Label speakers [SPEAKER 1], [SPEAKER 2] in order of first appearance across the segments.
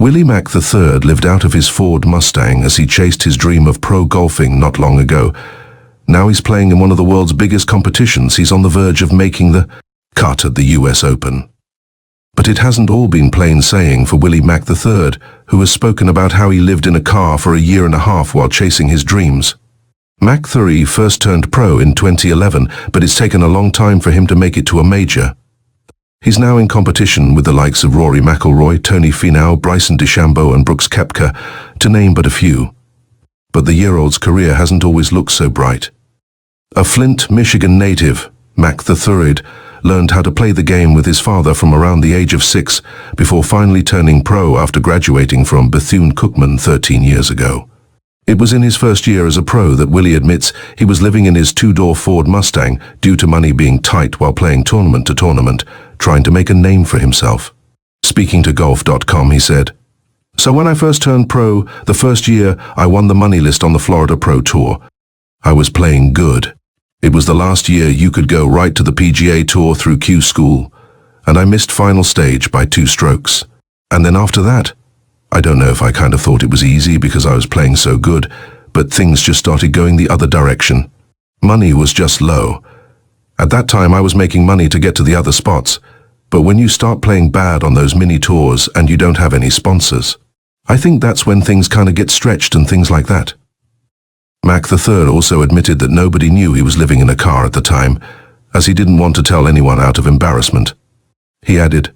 [SPEAKER 1] Willie Mack III lived out of his Ford Mustang as he chased his dream of pro golfing not long ago. Now he's playing in one of the world's biggest competitions. He's on the verge of making the cut at the US Open. But it hasn't all been plain sailing for Willie Mack III, who has spoken about how he lived in a car for a year and a half while chasing his dreams. Mack III first turned pro in 2011, but it's taken a long time for him to make it to a major. He's now in competition with the likes of Rory McIlroy, Tony Finau, Bryson DeChambeau and Brooks Koepka, to name but a few. But the year-old's career hasn't always looked so bright. A Flint, Michigan native, Mack III learned how to play the game with his father from around the age of 6 before finally turning pro after graduating from Bethune-Cookman 13 years ago. It was in his first year as a pro that Willie admits he was living in his two-door Ford Mustang due to money being tight while playing tournament to tournament, trying to make a name for himself. Speaking to Golf.com, he said, "So when I first turned pro, the first year I won the money list on the Florida Pro Tour. I was playing good. It was the last year you could go right to the PGA Tour through Q School, and I missed final stage by 2 strokes. And then after that, I don't know if I kind of thought it was easy because I was playing so good, but things just started going the other direction. Money was just low. At that time I was making money to get to the other spots, but when you start playing bad on those mini tours and you don't have any sponsors, I think that's when things kind of get stretched and things like that." Mack III also admitted that nobody knew he was living in a car at the time, as he didn't want to tell anyone out of embarrassment. He added,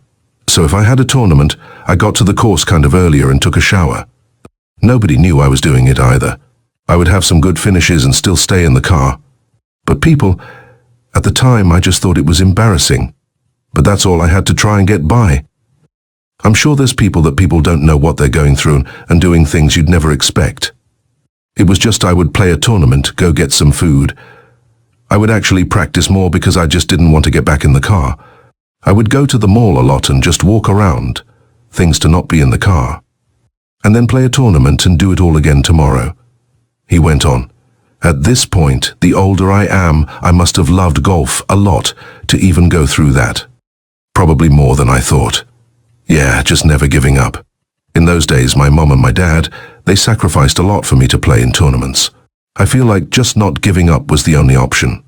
[SPEAKER 1] "So if I had a tournament, I got to the course kind of earlier and took a shower. Nobody knew I was doing it either. I would have some good finishes and still stay in the car. But people, at the time I just thought it was embarrassing. But that's all I had to try and get by. I'm sure there's people that people don't know what they're going through and doing things you'd never expect. It was just I would play a tournament, go get some food. I would actually practice more because I just didn't want to get back in the car. I would go to the mall a lot and just walk around, things to not be in the car. And then play a tournament and do it all again tomorrow." He went on, "At this point, the older I am, I must have loved golf a lot to even go through that. Probably more than I thought. Yeah, just never giving up. In those days, my mom and my dad, they sacrificed a lot for me to play in tournaments. I feel like just not giving up was the only option."